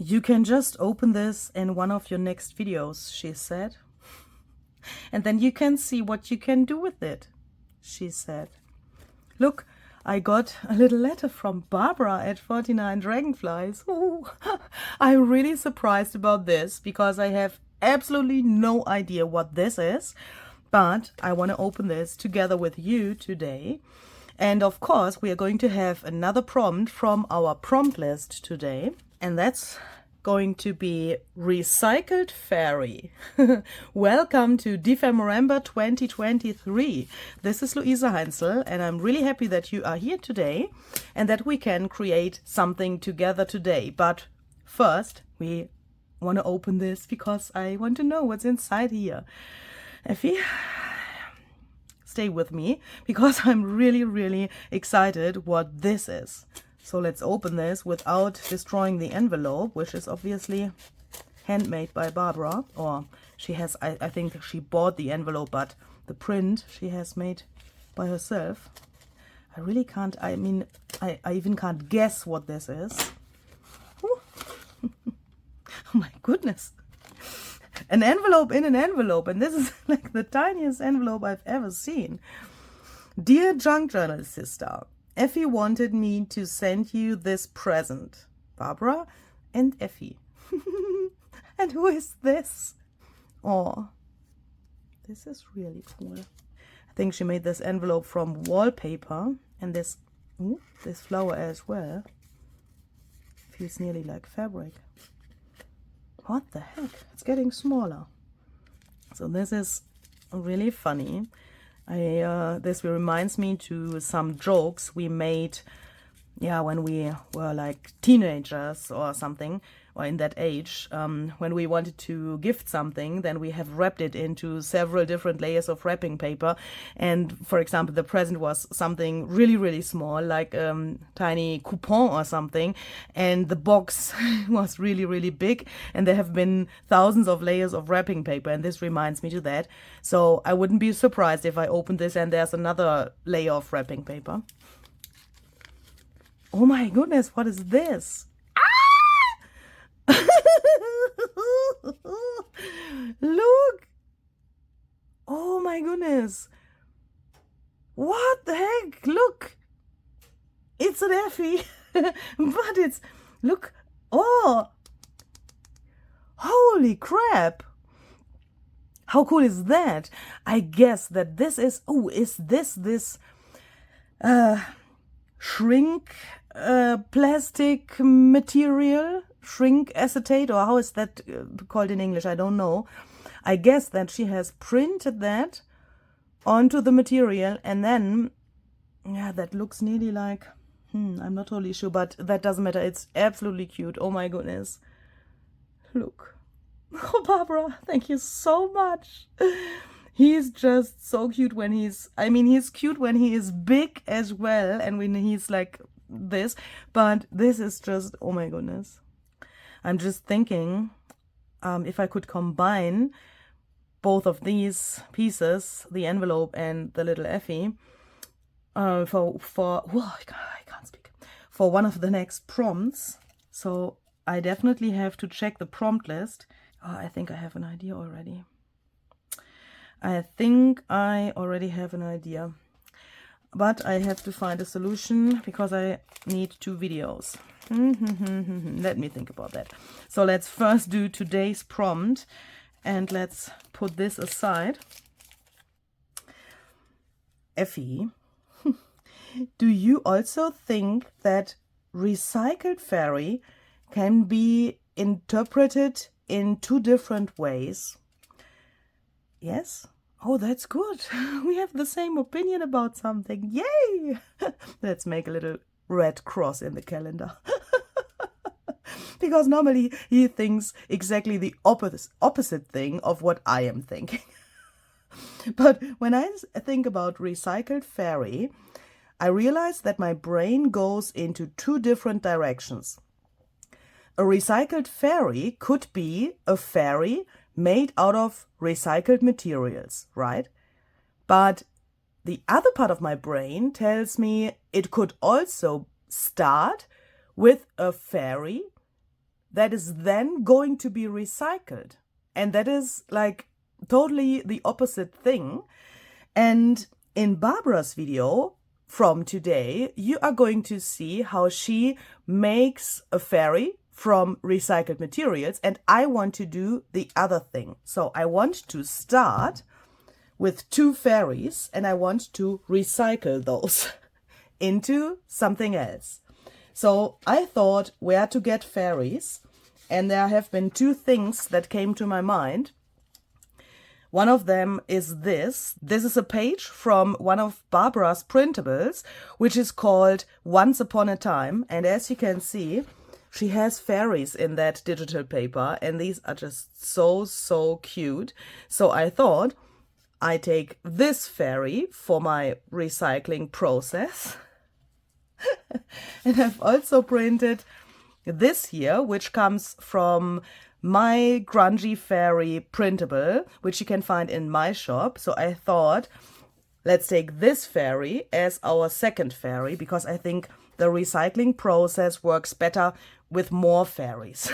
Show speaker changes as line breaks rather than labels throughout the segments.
You can just open this in one of your next videos, she said. And then you can see what you can do with it, she said. Look, I got a little letter from Barbara at 49 Dragonflies. Ooh, I'm really surprised about this because I have absolutely no idea what this is. But I want to open this together with you today. And of course, we are going to have another prompt from our prompt list today. And that's going to be Recycled Fairy. Welcome to Dephemerember 2023. This is Luisa Heinzel, and I'm really happy that you are here today and that we can create something together today. But first, we want to open this because I want to know what's inside here. Effie, stay with me because I'm really excited what this is. So let's open this without destroying the envelope, which is obviously handmade by Barbara. Or she has, I think she bought the envelope, but the print she has made by herself. I really can't, I mean, I even can't guess what this is. Oh my goodness. An envelope in an envelope, and this is like the tiniest envelope I've ever seen. Dear Junk Journal Sister, Effie wanted me to send you this present. Barbara and Effie. And who is this? Oh, this is really cool. I think she made this envelope from wallpaper, and this flower as well. Feels nearly like fabric. What the heck? It's getting smaller. So this is really funny. This reminds me to some jokes we made, when we were like teenagers or something, or in that age, when we wanted to gift something, then we have wrapped it into several different layers of wrapping paper. And for example, the present was something really small, like tiny coupon or something, and the box was really big, and there have been thousands of layers of wrapping paper, and this reminds me to that. So I wouldn't be surprised if I opened this and there's another layer of wrapping paper. Oh my goodness, what is this? Look! Oh my goodness! What the heck? Look! It's an Effie, but it's, look, oh! Holy crap! How cool is that? I guess that this is, is this shrink plastic material? Shrink acetate, or how is that called in English? I don't know. I guess that she has printed that onto the material, and then, that looks nearly like, I'm not totally sure, but that doesn't matter. It's absolutely cute. Oh my goodness. Look. Oh, Barbara, thank you so much. He's just so cute when he's cute when he is big as well, and when he's like this, but this is just, oh my goodness. I'm just thinking if I could combine both of these pieces, the envelope and the little Effie, I can't speak, for one of the next prompts. So I definitely have to check the prompt list. Oh, I think I have an idea already. I think I already have an idea. But I have to find a solution because I need 2 videos. Let me think about that. So let's first do today's prompt, and let's put this aside. Effie, do you also think that recycled fairy can be interpreted in 2 different ways? Yes? Oh, that's good. We have the same opinion about something. Yay! Let's make a little red cross in the calendar. Because normally he thinks exactly the opposite thing of what I am thinking. But when I think about recycled fairy, I realize that my brain goes into 2 different directions. A recycled fairy could be a fairy made out of recycled materials, right? But the other part of my brain tells me it could also start with a fairy that is then going to be recycled. And that is like totally the opposite thing. And in Barbara's video from today, you are going to see how she makes a fairy from recycled materials, and I want to do the other thing. So I want to start with 2 fairies and I want to recycle those into something else. So I thought where to get fairies, and there have been 2 things that came to my mind. One of them is this. This is a page from one of Barbara's printables, which is called Once Upon a Time. And as you can see, she has fairies in that digital paper, and these are just so cute. So I thought I take this fairy for my recycling process. And I've also printed this here, which comes from my Grungy Fairy printable, which you can find in my shop. So I thought, let's take this fairy as our second fairy, because I think the recycling process works better with more fairies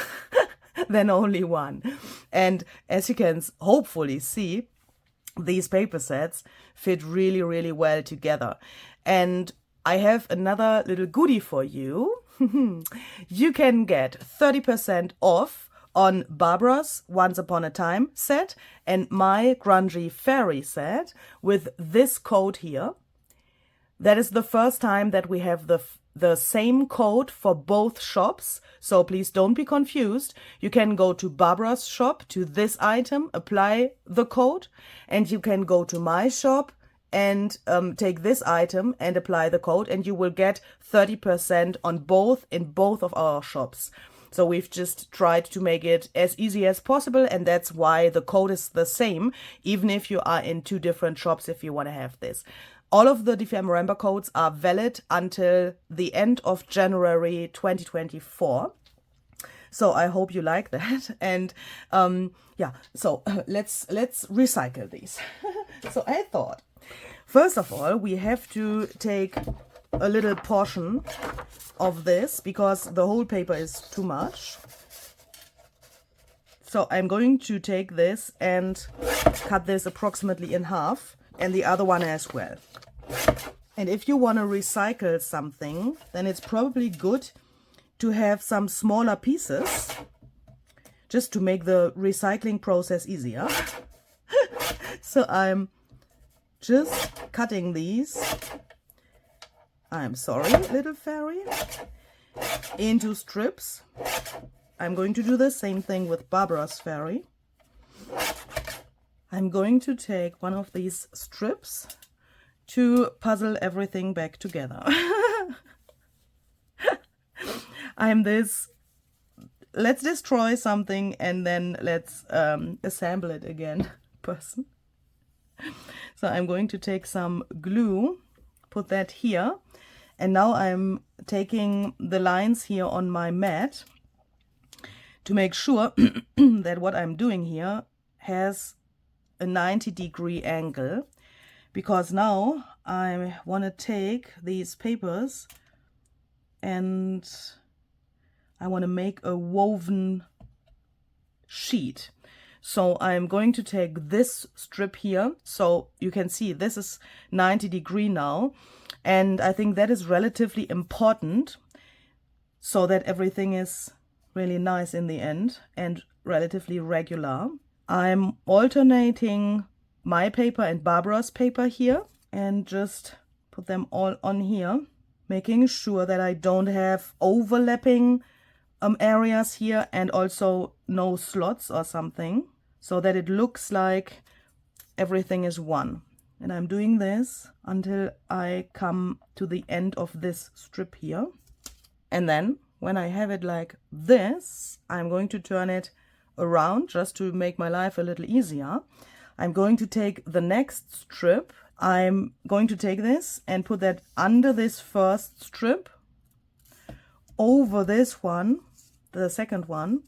than only one. And as you can hopefully see, these paper sets fit really well together. And I have another little goodie for you. You can get 30% off on Barbara's Once Upon a Time set and my Grungy Fairy set with this code here. That is the first time that we have the same code for both shops, so please don't be confused. You can go to Barbara's shop to this item, apply the code, and you can go to my shop and take this item and apply the code, and you will get 30% on both in both of our shops. So we've just tried to make it as easy as possible, and that's why the code is the same, even if you are in 2 different shops if you want to have this. All of the Dephemerember codes are valid until the end of January 2024. So I hope you like that. And yeah, so let's recycle these. So I thought, first of all, we have to take a little portion of this because the whole paper is too much. So I'm going to take this and cut this approximately in half, and the other one as well. And if you want to recycle something, then it's probably good to have some smaller pieces just to make the recycling process easier. So I'm just cutting these, I'm sorry, little fairy, into strips. I'm going to do the same thing with Barbara's fairy. I'm going to take one of these strips to puzzle everything back together. I'm this, let's destroy something and then let's assemble it again person. So I'm going to take some glue, put that here, and now I'm taking the lines here on my mat to make sure that what I'm doing here has a 90-degree angle, because now I want to take these papers and I want to make a woven sheet. So I'm going to take this strip here, so you can see this is 90-degree now, and I think that is relatively important so that everything is really nice in the end and relatively regular. I'm alternating my paper and Barbara's paper here and just put them all on here, making sure that I don't have overlapping areas here and also no slots or something, so that it looks like everything is one. And I'm doing this until I come to the end of this strip here. And then when I have it like this, I'm going to turn it around just to make my life a little easier. I'm going to take the next strip. I'm going to take this and put that under this first strip, over this one, the second one,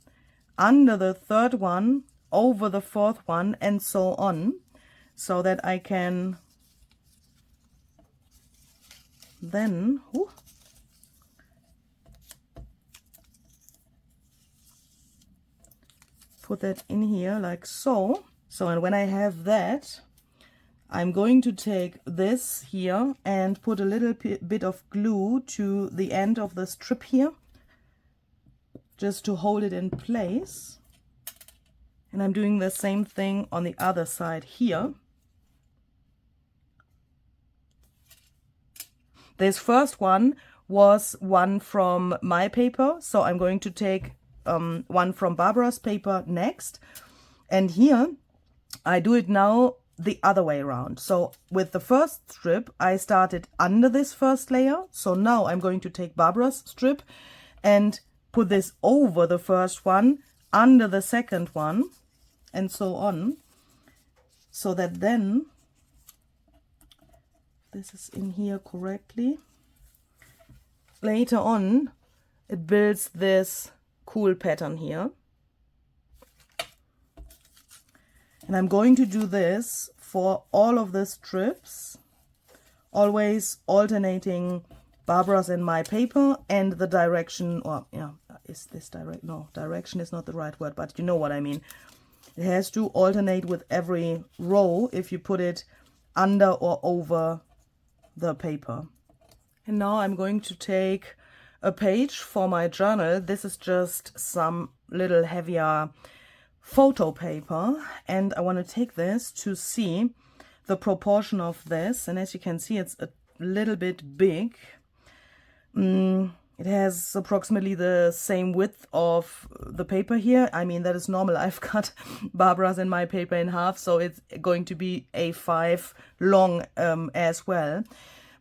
under the third one, over the fourth one, and so on, so that I can then put that in here like so. So, and when I have that, I'm going to take this here and put a little bit of glue to the end of the strip here, just to hold it in place. And I'm doing the same thing on the other side here. This first one was one from my paper, so I'm going to take one from Barbara's paper next. And here I do it now the other way around. So with the first strip, I started under this first layer. So now I'm going to take Barbara's strip and put this over the first one, under the second one, and so on. So that then this is in here correctly. Later on, it builds this cool pattern here. And I'm going to do this for all of the strips, always alternating Barbara's and my paper and the direction, or yeah, is this direct? No, direction is not the right word, but you know what I mean. It has to alternate with every row if you put it under or over the paper. And now I'm going to take a page for my journal. This is just some little heavier photo paper, and I want to take this to see the proportion of this. And as you can see, it's a little bit big. It has approximately the same width of the paper here. I mean, that is normal. I've cut Barbara's and my paper in half, so it's going to be A5 long as well.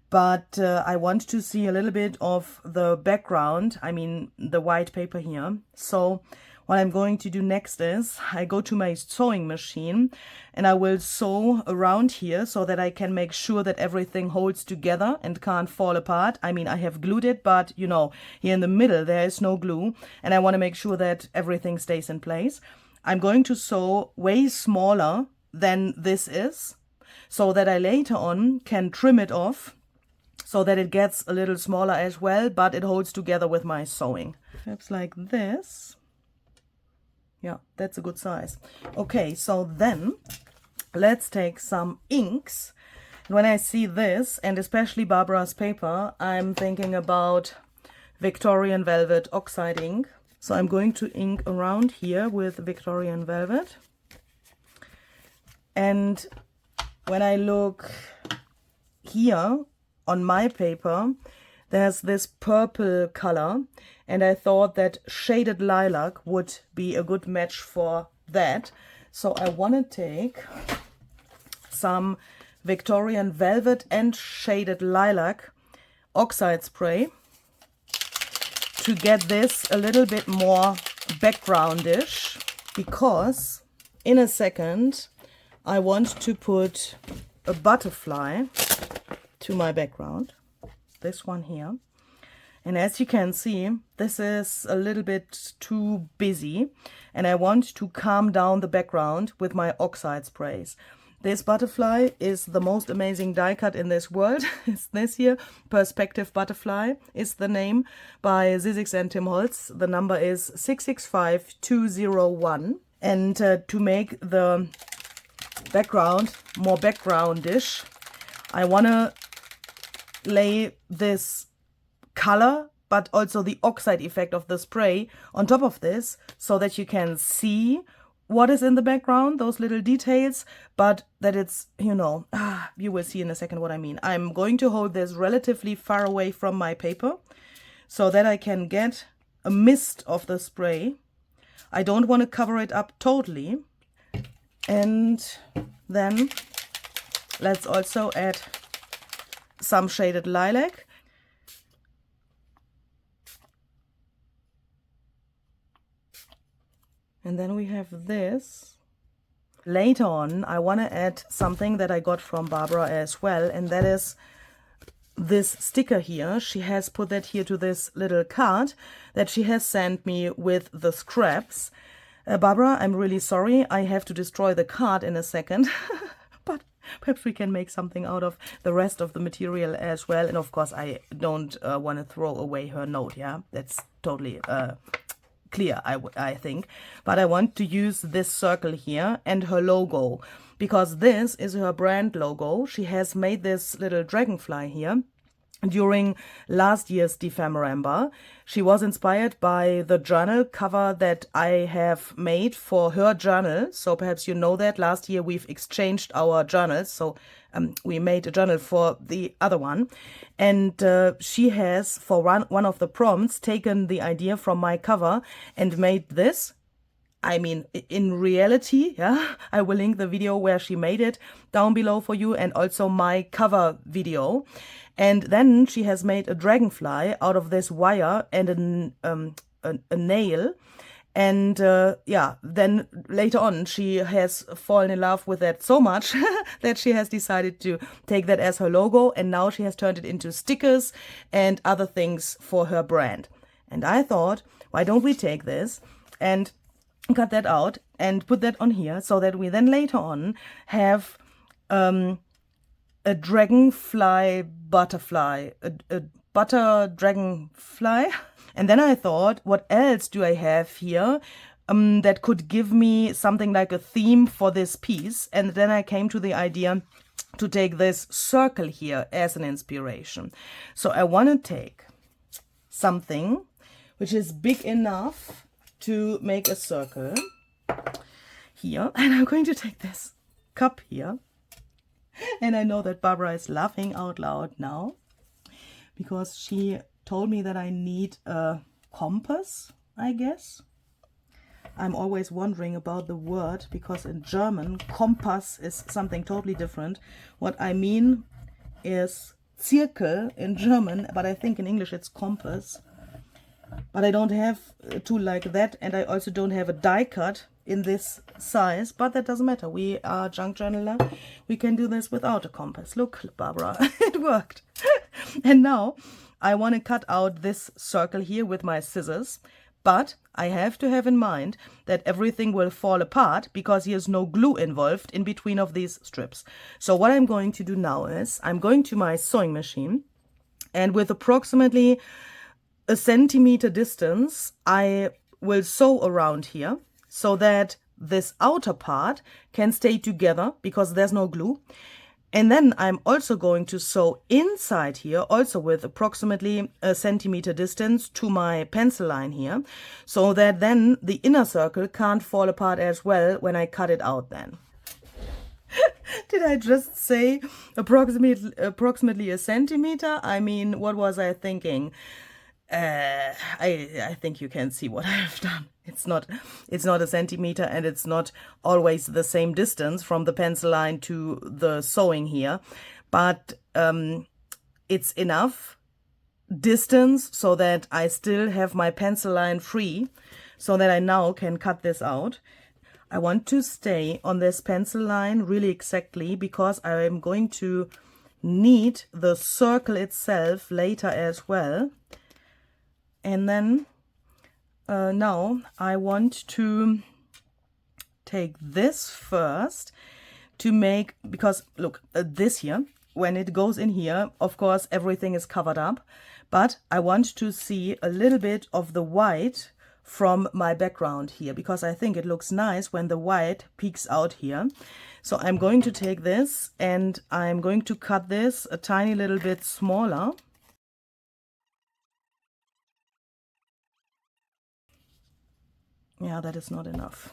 But I want to see a little bit of the background, I mean the white paper here. So what I'm going to do next is I go to my sewing machine and I will sew around here so that I can make sure that everything holds together and can't fall apart. I mean, I have glued it, but you know, here in the middle there is no glue, and I want to make sure that everything stays in place. I'm going to sew way smaller than this is so that I later on can trim it off so that it gets a little smaller as well, but it holds together with my sewing. Perhaps like this. Yeah, that's a good size. Okay, so then let's take some inks. When I see this, and especially Barbara's paper, I'm thinking about Victorian Velvet Oxide ink. So I'm going to ink around here with Victorian Velvet. And when I look here on my paper, there's this purple color, and I thought that shaded lilac would be a good match for that. So I want to take some Victorian Velvet and shaded lilac oxide spray to get this a little bit more backgroundish, because in a second I want to put a butterfly to my background, this one here. And as you can see, this is a little bit too busy, and I want to calm down the background with my oxide sprays. This butterfly is the most amazing die cut in this world. It's this here, Perspective Butterfly is the name, by Zizix and Tim Holtz. The number is 665201. And to make the background more backgroundish, I want to lay this color but also the oxide effect of the spray on top of this, so that you can see what is in the background, those little details, but that it's, you know, you will see in a second what I mean. I'm going to hold this relatively far away from my paper so that I can get a mist of the spray. I don't want to cover it up totally. And then let's also add some shaded lilac. And then we have this. Later on, I want to add something that I got from Barbara as well, and that is this sticker here. She has put that here to this little card that she has sent me with the scraps. Barbara, I'm really sorry. I have to destroy the card in a second. But perhaps we can make something out of the rest of the material as well. And of course, I don't want to throw away her note, yeah? That's totally clear, I think. But I want to use this circle here and her logo, because this is her brand logo. She has made this little dragonfly here during last year's Dephemerember. She was inspired by the journal cover that I have made for her journal. So perhaps you know that last year we've exchanged our journals. So we made a journal for the other one. And she has, for one of the prompts, taken the idea from my cover and made this. I mean, in reality, yeah, I will link the video where she made it down below for you, and also my cover video. And then she has made a dragonfly out of this wire and a nail. And yeah, then later on she has fallen in love with that so much that she has decided to take that as her logo, and now she has turned it into stickers and other things for her brand. And I thought, why don't we take this and cut that out and put that on here, so that we then later on have a dragonfly butterfly, a butter dragonfly. And then I thought, what else do I have here that could give me something like a theme for this piece? And then I came to the idea to take this circle here as an inspiration. So I want to take something which is big enough to make a circle here, and I'm going to take this cup here, and I know that Barbara is laughing out loud now because she told me that I need a compass, I guess. I'm always wondering about the word, because in German compass is something totally different. What I mean is Zirkel in German, but I think in English it's compass. But I don't have a tool like that, and I also don't have a die cut in this size, but that doesn't matter. We are junk journaler. We can do this without a compass. Look, Barbara, it worked. And now I want to cut out this circle here with my scissors, but I have to have in mind that everything will fall apart because there's no glue involved in between of these strips. So what I'm going to do now is I'm going to my sewing machine, and with approximately a centimeter distance, I will sew around here so that this outer part can stay together because there's no glue. And then I'm also going to sew inside here, also with approximately a centimeter distance to my pencil line here, so that then the inner circle can't fall apart as well when I cut it out then. Did I just say approximately a centimeter? I mean, what was I thinking? I think you can see what I have done. It's not a centimeter, and it's not always the same distance from the pencil line to the sewing here, but it's enough distance so that I still have my pencil line free, so that I now can cut this out. I want to stay on this pencil line really exactly because I am going to need the circle itself later as well. And then now I want to take this first to make, because look, this here, when it goes in here, of course, everything is covered up, but I want to see a little bit of the white from my background here, because I think it looks nice when the white peeks out here. So I'm going to take this and I'm going to cut this a tiny little bit smaller. Yeah, that is not enough,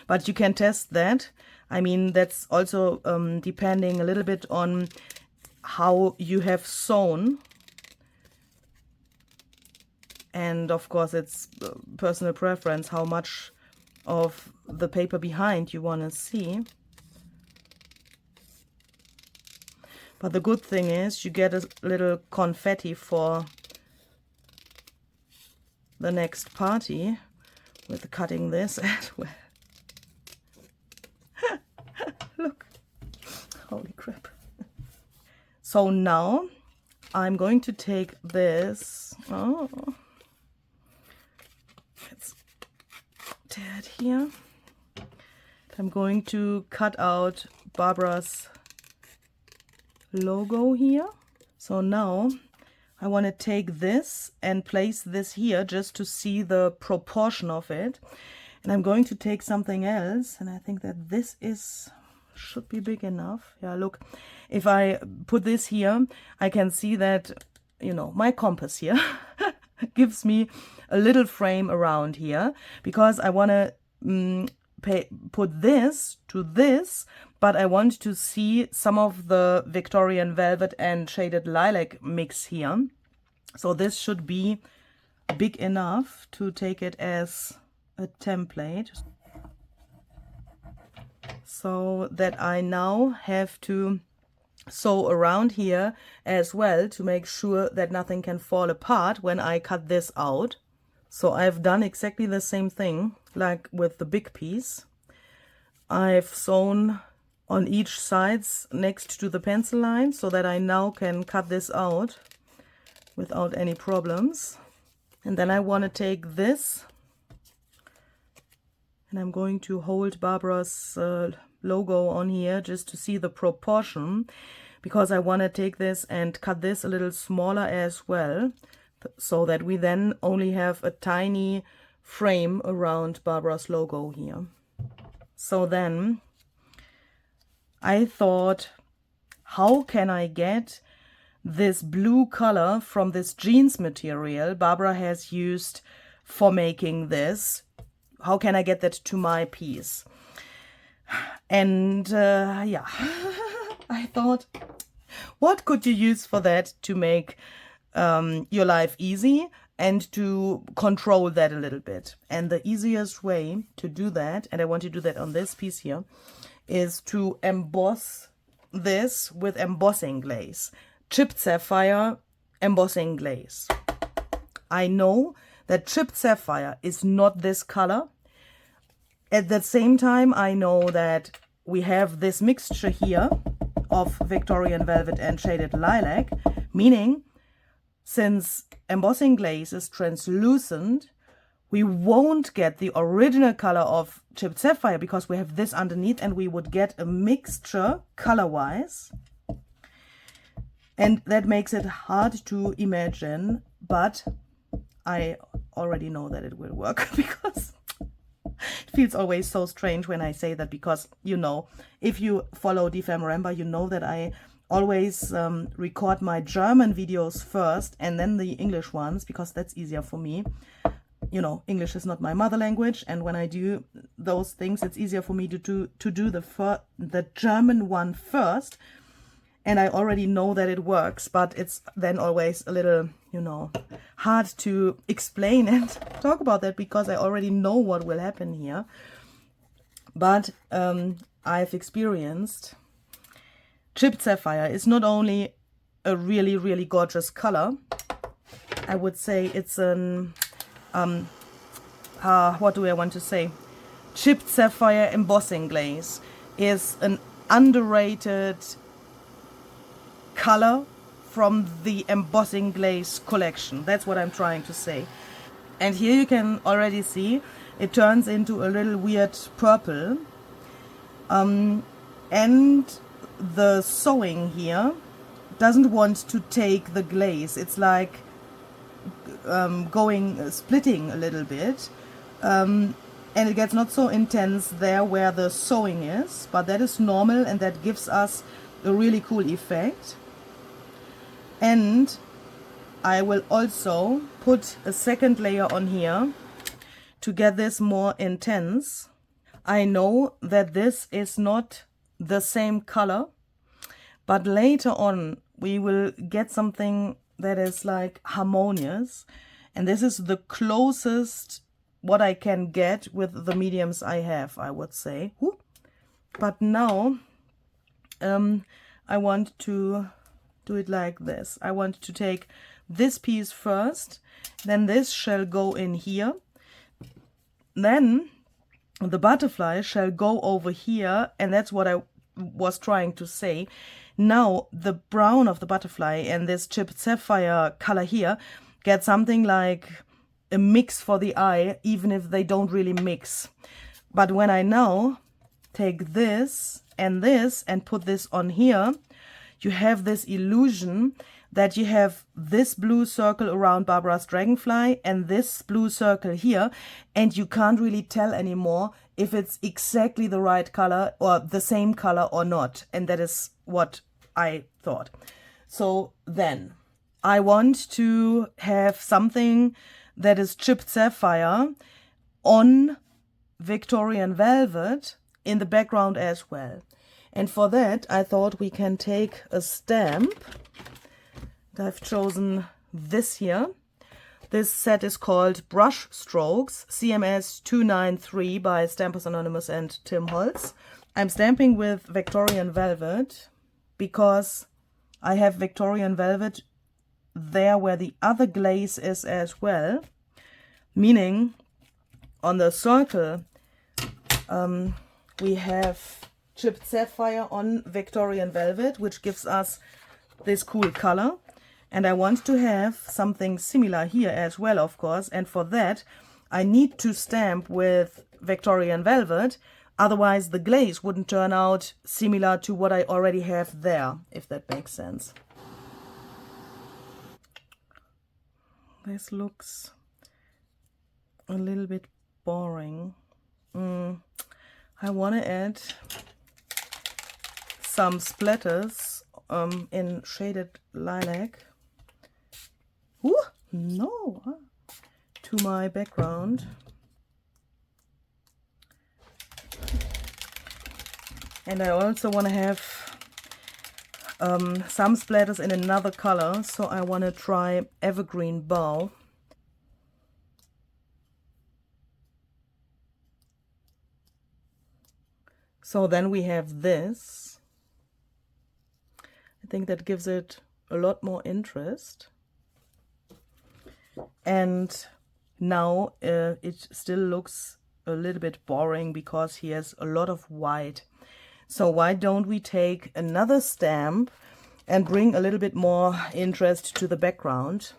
but you can test that. I mean, that's also depending a little bit on how you have sewn, and of course it's personal preference how much of the paper behind you want to see. But the good thing is you get a little confetti for the next party with cutting this as well. Look, holy crap. So now I'm going to take this, let's tear it here. I'm going to cut out Barbara's logo here. So now I want to take this and place this here just to see the proportion of it. And I'm going to take something else, and I think that this should be big enough. Yeah, look, if I put this here, I can see that, you know, my compass here gives me a little frame around here, because I want to put this to this, but I want to see some of the Victorian velvet and shaded lilac mix here. So this should be big enough to take it as a template, so that I now have to sew around here as well to make sure that nothing can fall apart when I cut this out. So I've done exactly the same thing like with the big piece. I've sewn on each sides next to the pencil line so that I now can cut this out without any problems. And then I want to take this, and I'm going to hold Barbara's logo on here just to see the proportion, because I want to take this and cut this a little smaller as well, so that we then only have a tiny frame around Barbara's logo here. So then I thought, how can I get this blue color from this jeans material Barbara has used for making this? How can I get that to my piece? And yeah, I thought, what could you use for that to make your life easy and to control that a little bit? And the easiest way to do that, and I want to do that on this piece here, is to emboss this with embossing glaze. Chipped sapphire embossing glaze. I know that chipped sapphire is not this color. At the same time, I know that we have this mixture here of Victorian velvet and shaded lilac, meaning since embossing glaze is translucent, we won't get the original color of chipped sapphire because we have this underneath, and we would get a mixture color-wise. And that makes it hard to imagine, but I already know that it will work, because it feels always so strange when I say that, because, you know, if you follow Dephemerember, you know that I always record my German videos first and then the English ones, because that's easier for me. You know, English is not my mother language, and when I do those things, it's easier for me to do the German one first. And I already know that it works, but it's then always a little, you know, hard to explain and talk about that, because I already know what will happen here. But I've experienced chipped sapphire is not only a really, really gorgeous color. I would say it's an, what do I want to say? Chipped sapphire embossing glaze is an underrated color from the embossing glaze collection. That's what I'm trying to say. And here you can already see it turns into a little weird purple. And the sewing here doesn't want to take the glaze. It's like splitting a little bit. And it gets not so intense there where the sewing is, but that is normal, and that gives us a really cool effect. And I will also put a second layer on here to get this more intense. I know that this is not the same color, but later on we will get something that is like harmonious, and this is the closest what I can get with the mediums I have, I would say. But now I want to do it like this. I want to take this piece first, then this shall go in here, then the butterfly shall go over here, and that's what I was trying to say. Now the brown of the butterfly and this chipped sapphire color here get something like a mix for the eye, even if they don't really mix. But when I now take this and put this on here, you have this illusion that you have this blue circle around Barbara's dragonfly and this blue circle here, and you can't really tell anymore if it's exactly the right color or the same color or not. And that is what I thought. So then I want to have something that is chipped sapphire on Victorian velvet in the background as well. And for that, I thought we can take a stamp. I've chosen this here. This set is called Brush Strokes, CMS 293 by Stampers Anonymous and Tim Holtz. I'm stamping with Victorian velvet because I have Victorian velvet there where the other glaze is as well. Meaning, on the circle, we have chipped sapphire on Victorian velvet, which gives us this cool color. And I want to have something similar here as well, of course. And for that, I need to stamp with Victorian velvet. Otherwise, the glaze wouldn't turn out similar to what I already have there, if that makes sense. This looks a little bit boring. I want to add some splatters in shaded lilac. Ooh, no, to my background. And I also want to have some splatters in another color, so I want to try Evergreen Bow. So then we have this. I think that gives it a lot more interest. And now it still looks a little bit boring because he has a lot of white. So why don't we take another stamp and bring a little bit more interest to the background?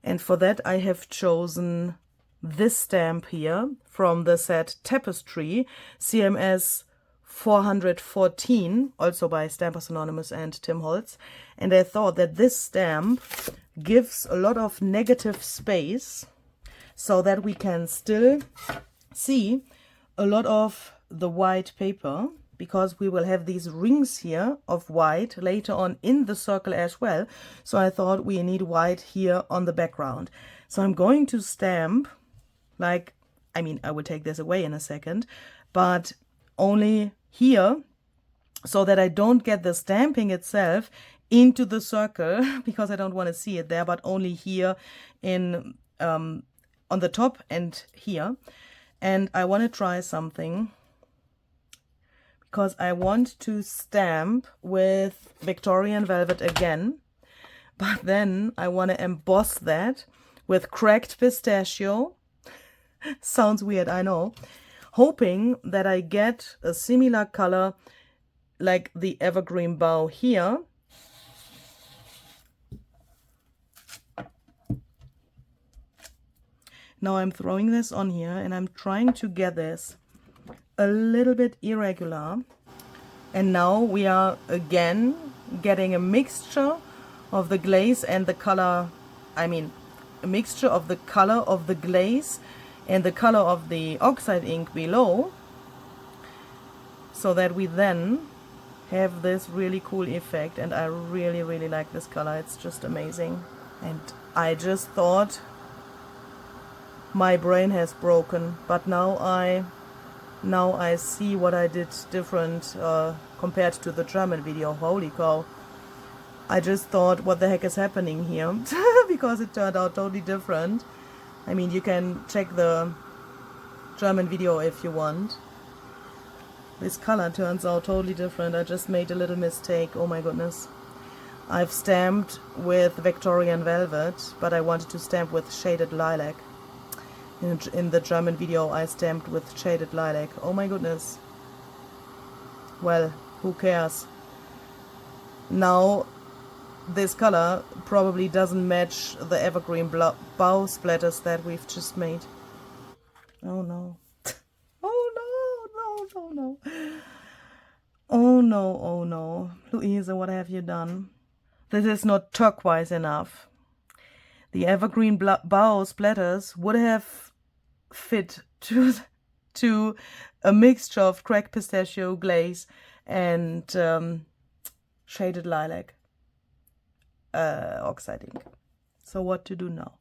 And for that I have chosen this stamp here from the set Tapestry, CMS 414, also by Stampers Anonymous and Tim Holtz. And I thought that this stamp gives a lot of negative space so that we can still see a lot of the white paper, because we will have these rings here of white later on in the circle as well. So I thought we need white here on the background. So I'm going to stamp, like, I mean, I will take this away in a second, but only here, so that I don't get the stamping itself into the circle, because I don't want to see it there, but only here in on the top and here. And I want to try something, because I want to stamp with Victorian velvet again, but then I want to emboss that with cracked pistachio. Sounds weird, I know. Hoping that I get a similar color like the Evergreen Bow here. Now I'm throwing this on here and I'm trying to get this a little bit irregular. And now we are again getting a mixture of the glaze and the color, I mean, a mixture of the color of the glaze and the color of the oxide ink below, so that we then have this really cool effect. And I really, really like this color. It's just amazing. And I just thought my brain has broken, but now I see what I did different compared to the German video. Holy cow. I just thought, what the heck is happening here? Because it turned out totally different. I mean, you can check the German video if you want. This color turns out totally different. I just made a little mistake. Oh my goodness. I've stamped with Victorian velvet, but I wanted to stamp with shaded lilac. In the German video I stamped with shaded lilac. Oh my goodness. Well, who cares? Now this color probably doesn't match the Evergreen Bow splatters that we've just made. Oh no. Oh no, no, no, no. Oh no, oh no. Louisa, what have you done? This is not turquoise enough. The evergreen bow splatters would have fit to a mixture of cracked pistachio glaze and shaded lilac oxide ink. So what to do now?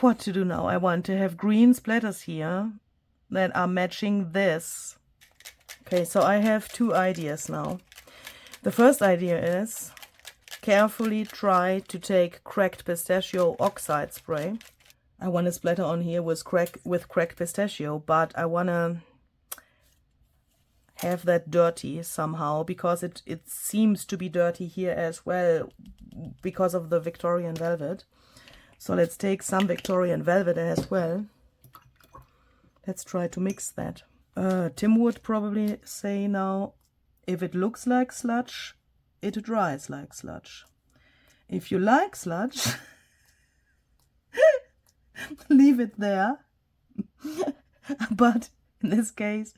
What to do now? I want to have green splatters here that are matching this. Okay, so I have two ideas now. The first idea is carefully try to take cracked pistachio oxide spray. I want to splatter on here with cracked pistachio, but I want to have that dirty somehow, because it seems to be dirty here as well because of the Victorian velvet. So let's take some Victorian velvet as well. Let's try to mix that. Tim would probably say now, if it looks like sludge, it dries like sludge. If you like sludge, leave it there. But in this case,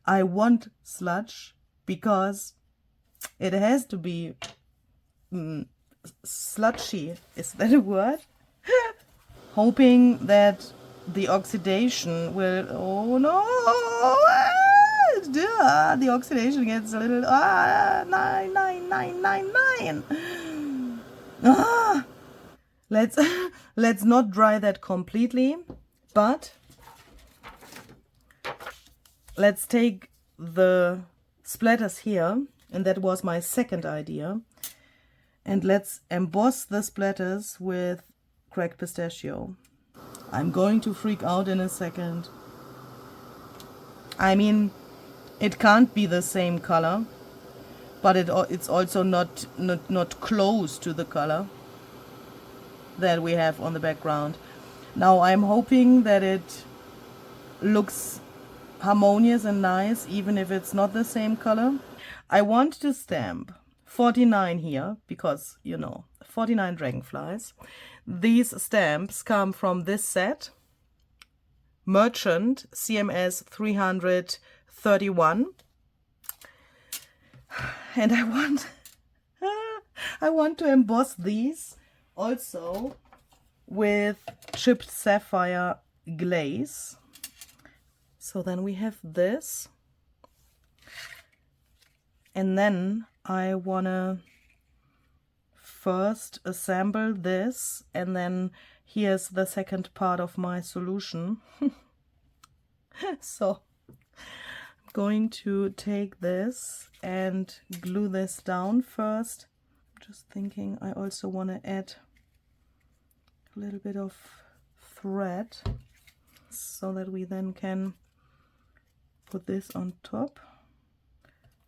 I want sludge because it has to be sludgy. Is that a word? Hoping that the oxidation will... Oh no! The oxidation gets a little... 99999. Let's not dry that completely, but let's take the splatters here, and that was my second idea, and let's emboss the splatters with cracked pistachio. I'm going to freak out in a second. I mean, it can't be the same color, but it's also not close to the color that we have on the background. Now I'm hoping that it looks harmonious and nice, even if it's not the same color. I want to stamp 49 here, because, you know, 49 dragonflies. These stamps come from this set, Merchant CMS 331. And I want to emboss these also with chipped sapphire glaze. So then we have this, and then I wanna first assemble this, and then here's the second part of my solution. So I'm going to take this and glue this down first. Just thinking, I also want to add a little bit of thread so that we then can put this on top.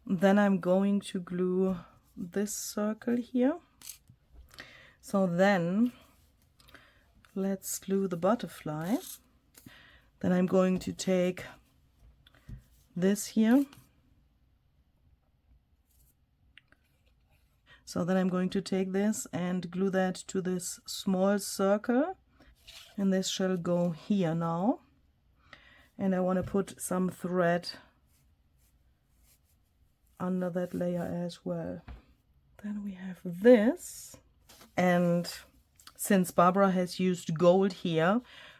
Then I'm going to glue this circle here. So then let's glue the butterfly. Then I'm going to take this here. So then I'm going to take this and glue that to this small circle, and this shall go here now. And I want to put some thread under that layer as well. Then we have this, and since Barbara has used gold here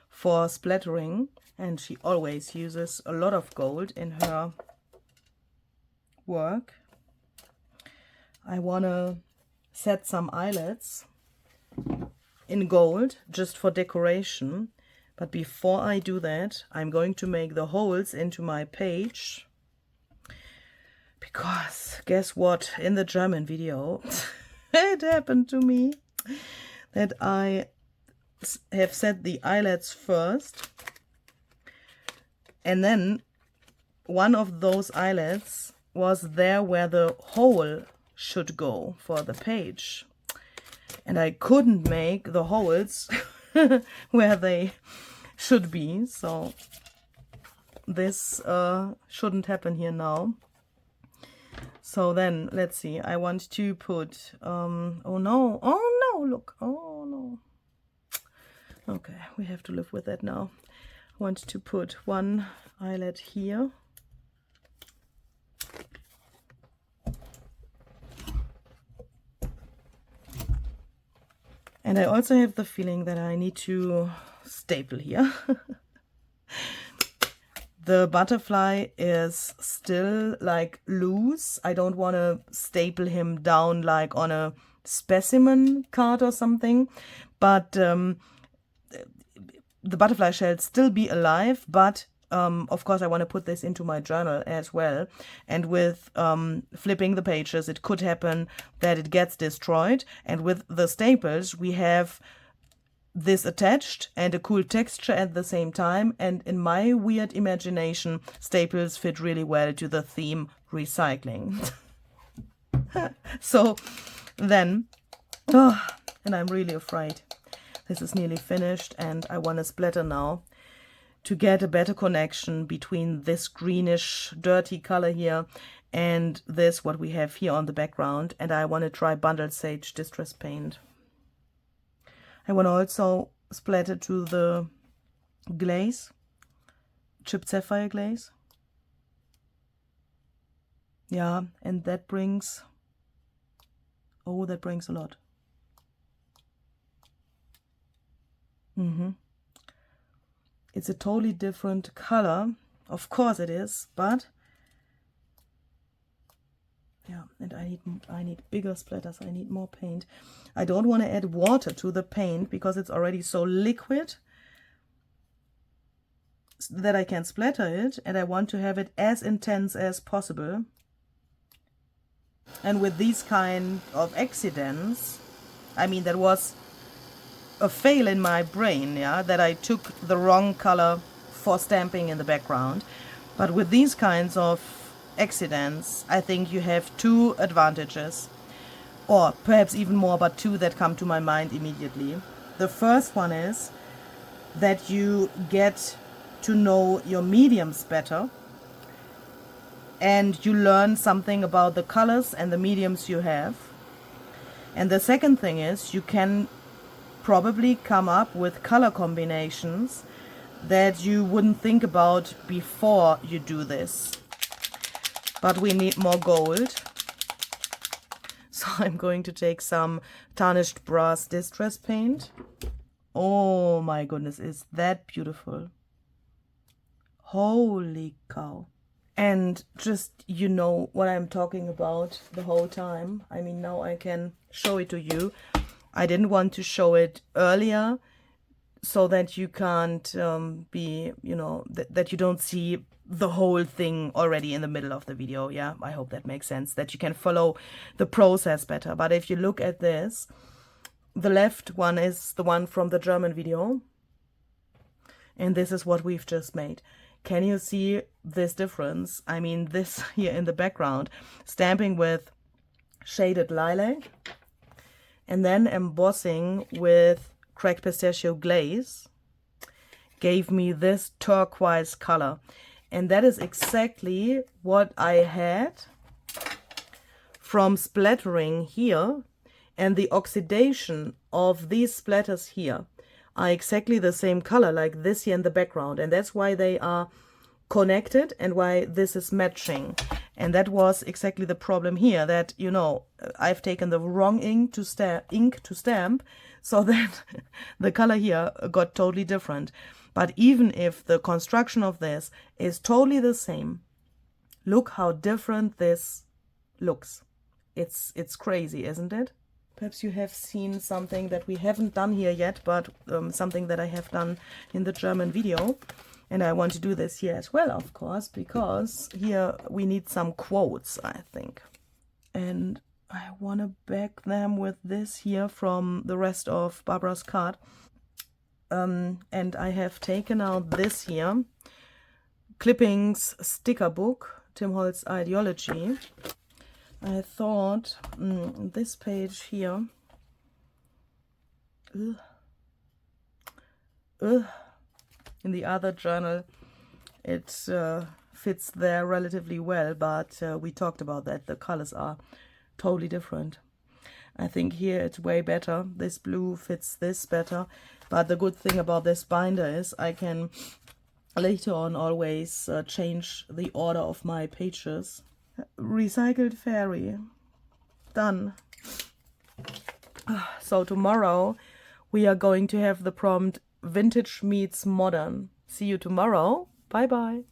for splattering, and she always uses a lot of gold in her work, I want to set some eyelets in gold just for decoration. But before I do that, I'm going to make the holes into my page, because guess what, in the German video it happened to me that I have set the eyelets first, and then one of those eyelets was there where the hole should go for the page, and I couldn't make the holes where they should be, so this shouldn't happen here now. So then let's see, I want to put oh no, look, oh no, okay, we have to live with that now. I want to put one eyelet here, And I also have the feeling that I need to staple here. The butterfly is still like loose. I don't want to staple him down like on a specimen card or something, but the butterfly shall still be alive, but of course I want to put this into my journal as well, and with flipping the pages it could happen that it gets destroyed, and with the staples we have this attached and a cool texture at the same time, and in my weird imagination staples fit really well to the theme recycling. So then, and I'm really afraid this is nearly finished, and I want to splatter now to get a better connection between this greenish dirty color here and this what we have here on the background. And I want to try Bundle Sage Distress Paint. I want to also splatter to the glaze, chipped sapphire glaze. Yeah, and that brings, oh, that brings a lot. It's a totally different color, of course it is, but yeah, and I need bigger splatters. I need more paint. I don't want to add water to the paint because it's already so liquid that I can splatter it, and I want to have it as intense as possible. And with these kind of accidents, I mean, that was a fail in my brain, yeah, that I took the wrong color for stamping in the background. But with these kinds of accidents, I think you have two advantages, or perhaps even more, but two that come to my mind immediately. The first one is that you get to know your mediums better, and you learn something about the colors and the mediums you have. And the second thing is you can probably come up with color combinations that you wouldn't think about before you do this. But we need more gold, so I'm going to take some tarnished brass distress paint. Oh my goodness, is that beautiful. Holy cow. And just, you know what I'm talking about the whole time. I mean, now I can show it to you. I didn't want to show it earlier so that you can't be, you know, that you don't see the whole thing already in the middle of the video. Yeah, I hope that makes sense, that you can follow the process better. But if you look at this, the left one is the one from the German video, and this is what we've just made. Can you see this difference? I mean, this here in the background, stamping with shaded lilac and then embossing with cracked pistachio glaze gave me this turquoise color. And that is exactly what I had from splattering here, and the oxidation of these splatters here are exactly the same color like this here in the background, and that's why they are connected and why this is matching. And that was exactly the problem here, that, you know, I've taken the wrong ink to stamp, so that the color here got totally different. But even if the construction of this is totally the same, look how different this looks. It's crazy, isn't it? Perhaps you have seen something that we haven't done here yet, but something that I have done in the German video. And I want to do this here as well, of course, because here we need some quotes, I think. And I want to back them with this here from the rest of Barbara's card. And I have taken out this here, Clippings sticker book, Tim Holtz Ideology. I thought this page here, in the other journal it fits there relatively well, but we talked about that, the colors are totally different. I think here it's way better. This blue fits this better. But the good thing about this binder is I can later on always change the order of my pages. Recycled fairy. Done. So tomorrow we are going to have the prompt vintage meets modern. See you tomorrow. Bye bye.